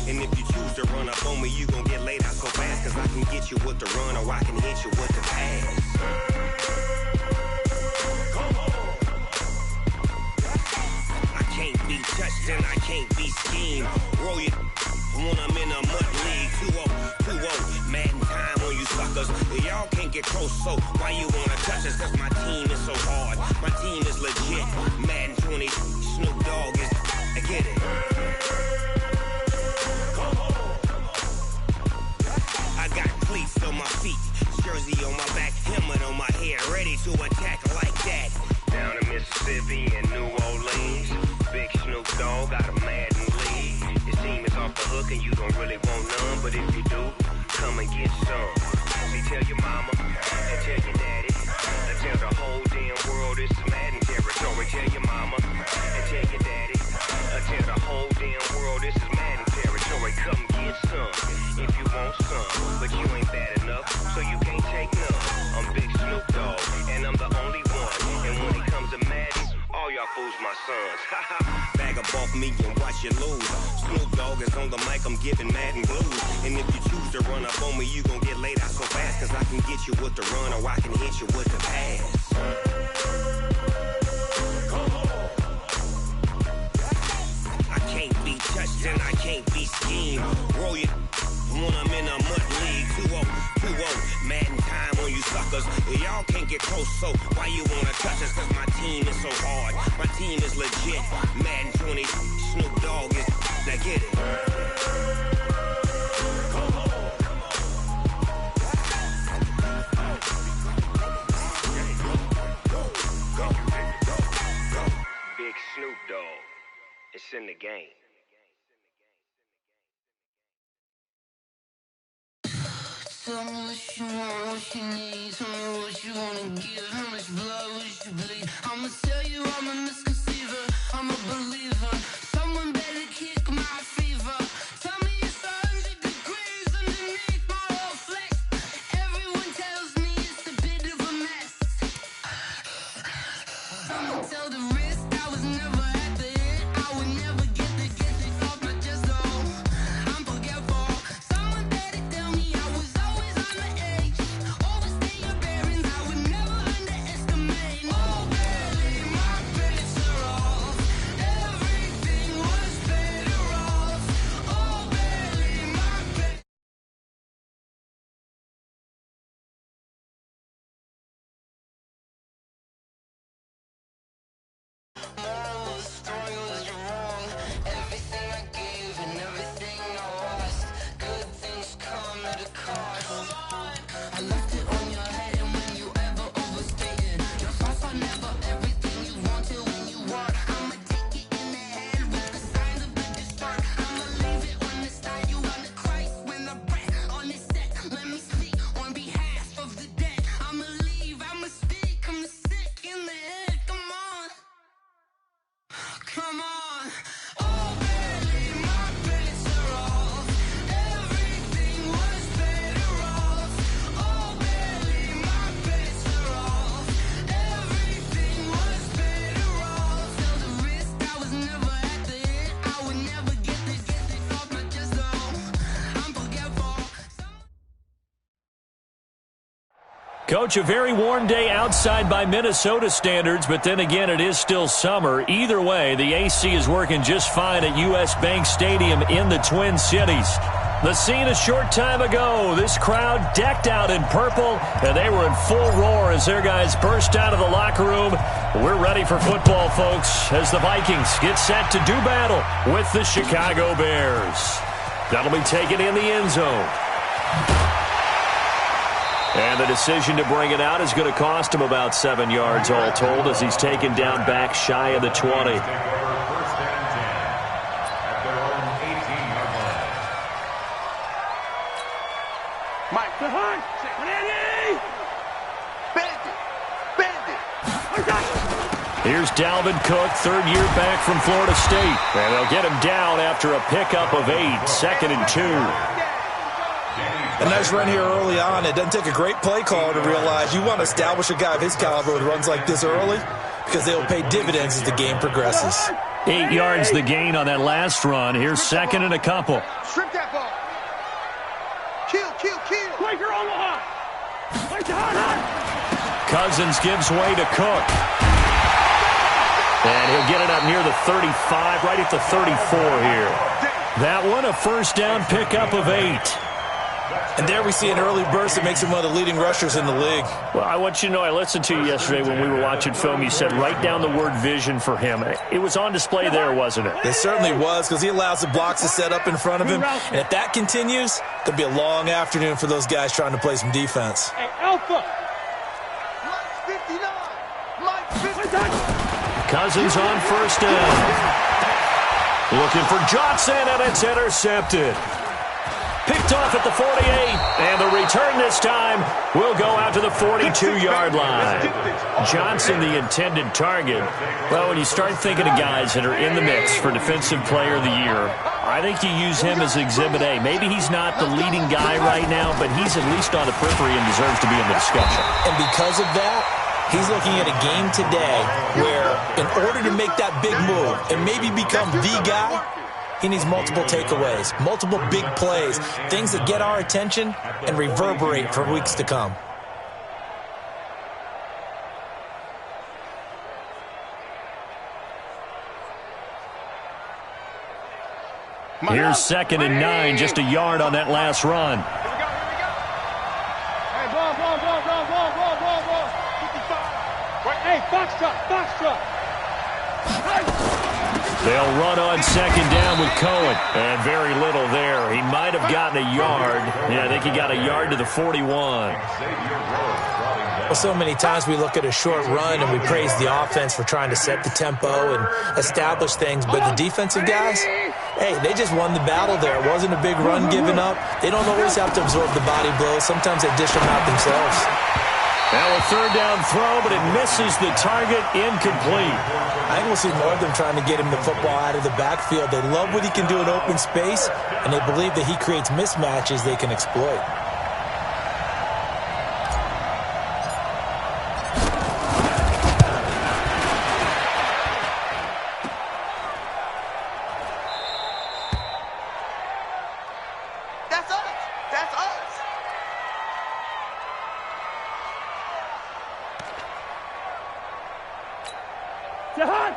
And if you choose to run up on me, you gon' get laid out so fast. Cause I can get you with the run or I can hit you with the pass. I can't be touched and I can't be schemed. Roll you when I'm in a mud league. 2-0, Madden time on you suckers. Y'all can't get close, so why you wanna touch us? Cause my team is so hard. My team is legit. Madden 20, Snoop Dogg is, I get it. I got cleats on my feet, jersey on my back, helmet on my head, ready to attack like that. Down in Mississippi and New Orleans, big Snoop Dogg got a Madden league. His team is off the hook and you don't really want none, but if you do, come and get some. See, tell your mama and tell your daddy, and tell the whole damn world it's Madden territory. Tell your mama and tell your daddy, and tell the whole damn world this is Madden territory. Come get some if you want some, but you ain't bad enough, so you can't take none. I'm Big Snoop Dogg, and I'm the only one. And when it comes to Madden, all y'all fools my sons. Bag up off me and watch you lose. Snoop Dogg is on the mic, I'm giving Madden blues. And if you choose to run up on me, you gon' get laid out so fast. Cause I can get you with the run or I can hit you with the pass. I can't be touched and I can't be schemed. Roll you when I'm in a mud league. 2-0, Madden time on you suckers. Y'all can't get close, so why you wanna touch us? Cause my team is so hard. My team is legit. Madden 20, Snoop Dogg is, now get it. Big Snoop Dogg, it's in the game. Tell me what you want, what you need. Tell me what you wanna give. How much blood would you bleed? I'ma tell you I'm a misconceiver. I'm a believer. Someone better kick my fever. Tell me it's 100 degrees underneath my whole flesh. Everyone tells me it's a bit of a mess. I'ma tell the risk I was never at the end. I would never get this off my chest though. I'm forgetful. Someone better tell me I was always on the edge. Overstay your bearings, I would never underestimate. Oh baby, my bets are off. Everything was better off. Oh baby, my bets. Moral of the story was you're wrong. Everything I gave and everything I lost. Good things come at a cost. I left it on your head, and when you ever overstay it, your thoughts are never everything you wanted when you want. I'ma take it in the head with the signs of the distort. I'ma leave it on the side. You on the Christ when I breath on this set. Let me speak on behalf of the dead. I'ma leave, I'ma speak. I'm sick in the head. Come on. Come on. Oh baby, my bets are off. Everything was better off. Oh baby, my bets are off. Everything was better off. Tell the risk I was never at the end. I would never get this off my chest though. I'm forgetful. Coach, a very warm day outside by Minnesota standards, but then again, it is still summer. Either way, the AC is working just fine at U.S. Bank Stadium in the Twin Cities. The scene a short time ago, this crowd decked out in purple, and they were in full roar as their guys burst out of the locker room. We're ready for football, folks, as the Vikings get set to do battle with the Chicago Bears. That'll be taken in the end zone. And the decision to bring it out is going to cost him about 7 yards all told as he's taken down back shy of the 20. Mike, the hunt. Here's Dalvin Cook, third year back from Florida State. And they'll get him down after a pickup of 8, 2nd and 2. A nice run here early on. It doesn't take a great play caller to realize you want to establish a guy of his caliber who runs like this early because they will pay dividends as the game progresses. 8 yards the gain on that last run. Here's second and a couple. Strip that ball. Kill. Quaker Omaha. Cousins gives way to Cook. And he'll get it up near the 35, right at the 34 here. That one, a first down pickup of 8. And there we see an early burst that makes him one of the leading rushers in the league. Well, I want you to know, I listened to you yesterday when we were watching film. You said write down the word vision for him. It was on display there, wasn't it? It certainly was, because he allows the blocks to set up in front of him. And if that continues, there'll be a long afternoon for those guys trying to play some defense. Hey, Alpha. Mike 59. Cousins on first down. Looking for Johnson, and it's intercepted. Picked off at the 48, and the return this time will go out to the 42-yard line. Johnson, the intended target. Well, when you start thinking of guys that are in the mix for Defensive Player of the Year, I think you use him as Exhibit A. Maybe he's not the leading guy right now, but he's at least on the periphery and deserves to be in the discussion. And because of that, he's looking at a game today where in order to make that big move and maybe become the guy, he needs multiple takeaways, multiple big plays, things that get our attention and reverberate for weeks to come. Here's second and 9, just a yard on that last run. Hey, ball. 55. Wait, hey, box truck. They'll run on second down with Cohen. And very little there. He might have gotten a yard. Yeah, I think he got a yard to the 41. Well, so many times we look at a short run and we praise the offense for trying to set the tempo and establish things. But the defensive guys, hey, they just won the battle there. It wasn't a big run given up. They don't always have to absorb the body blows. Sometimes they dish them out themselves. Now a third down throw, but it misses the target, incomplete. I think we'll see more of them trying to get him the football out of the backfield. They love what he can do in open space, and they believe that he creates mismatches they can exploit.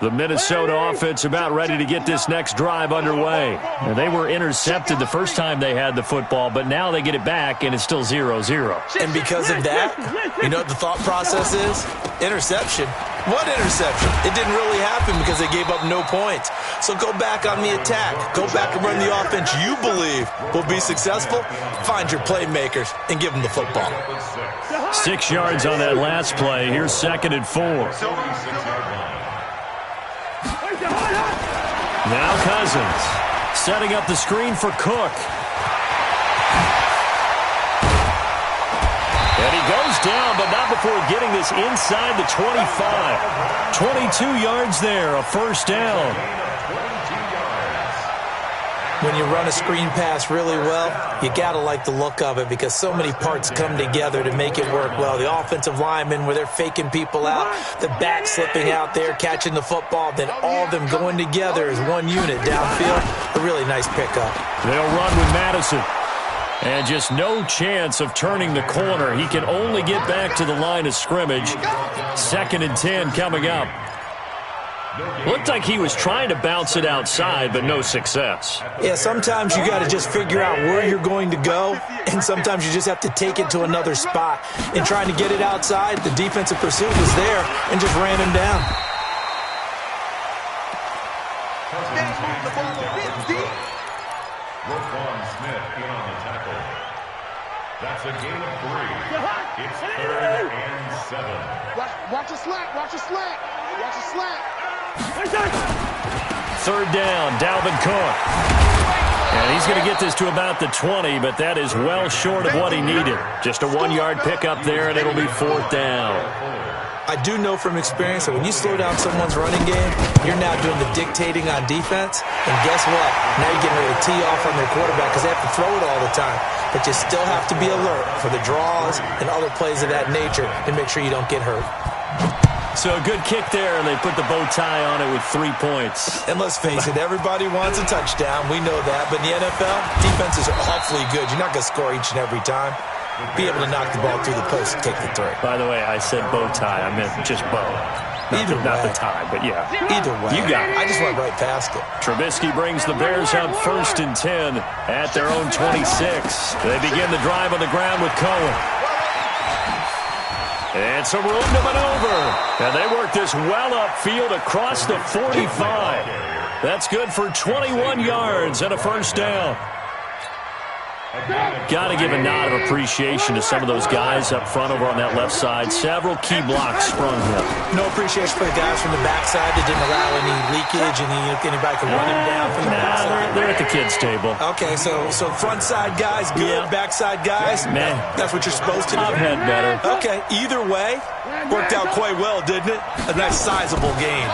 The Minnesota offense about ready to get this next drive underway. And they were intercepted the first time they had the football, but now they get it back, and it's still 0-0. And because of that, you know what the thought process is? Interception. What interception? It didn't really happen because they gave up no points. So go back on the attack. Go back and run the offense you believe will be successful. Find your playmakers and give them the football. 6 yards on that last play. Here's second and 4. Now Cousins setting up the screen for Cook. And he goes down, but not before getting this inside the 25. 22 yards there, a first down. When you run a screen pass really well, you got to like the look of it because so many parts come together to make it work well. The offensive linemen, where they're faking people out, the back slipping out there, catching the football, then all of them going together as one unit downfield. A really nice pickup. They'll run with Madison. And just no chance of turning the corner. He can only get back to the line of scrimmage. 2nd and 10 coming up. Looked like he was trying to bounce it outside, but no success. Yeah, sometimes you got to just figure out where you're going to go, and sometimes you just have to take it to another spot. In trying to get it outside, the defensive pursuit was there and just ran him down. That's a gain of 3. It's 3rd and 7. Watch a slant. Watch a slant. Third down, Dalvin Cook. And he's going to get this to about the 20, but that is well short of what he needed. Just a 1-yard pickup there, and it'll be 4th down. I do know from experience that when you slow down someone's running game, you're now doing the dictating on defense. And guess what? Now you're getting ready to tee off on their quarterback because they have to throw it all the time. But you still have to be alert for the draws and other plays of that nature and make sure you don't get hurt. So a good kick there, and they put the bow tie on it with 3 points. And let's face it, everybody wants a touchdown. We know that. But in the NFL, defenses are awfully good. You're not going to score each and every time. Be able to knock the ball through the post and take the 3. By the way, I said bow tie. I meant just bow. Not the tie, but yeah. Either way. You got it. I just went right past it. Trubisky brings the Bears up 1st and 10 at their own 26. They begin the drive on the ground with Cohen. It's a room to maneuver. And they work this well upfield across the 45. That's good for 21 yards and a first down. Got to give a nod of appreciation to some of those guys up front over on that left side. Several key blocks sprung him. No appreciation for the guys from the backside that didn't allow any leakage and anybody could run him down from the backside. They're at the kids' table. Okay, so front side guys good, backside guys, man, that's what you're supposed to do. I've had better. Okay, either way, worked out quite well, didn't it? A nice sizable game.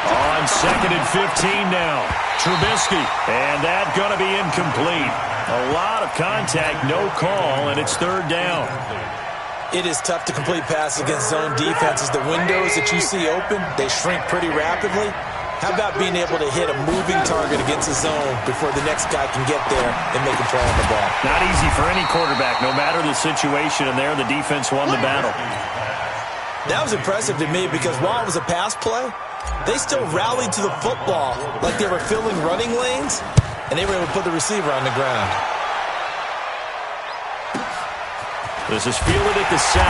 On 2nd and 15 now. Trubisky, and that's going to be incomplete. A lot of contact, no call, and it's 3rd down. It is tough to complete passes against zone defenses. The windows that you see open, they shrink pretty rapidly. How about being able to hit a moving target against a zone before the next guy can get there and make a play on the ball? Not easy for any quarterback, no matter the situation, and there the defense won the battle. That was impressive to me because while it was a pass play, they still rallied to the football like they were filling running lanes, and they were able to put the receiver on the ground. This is fielded at the 7.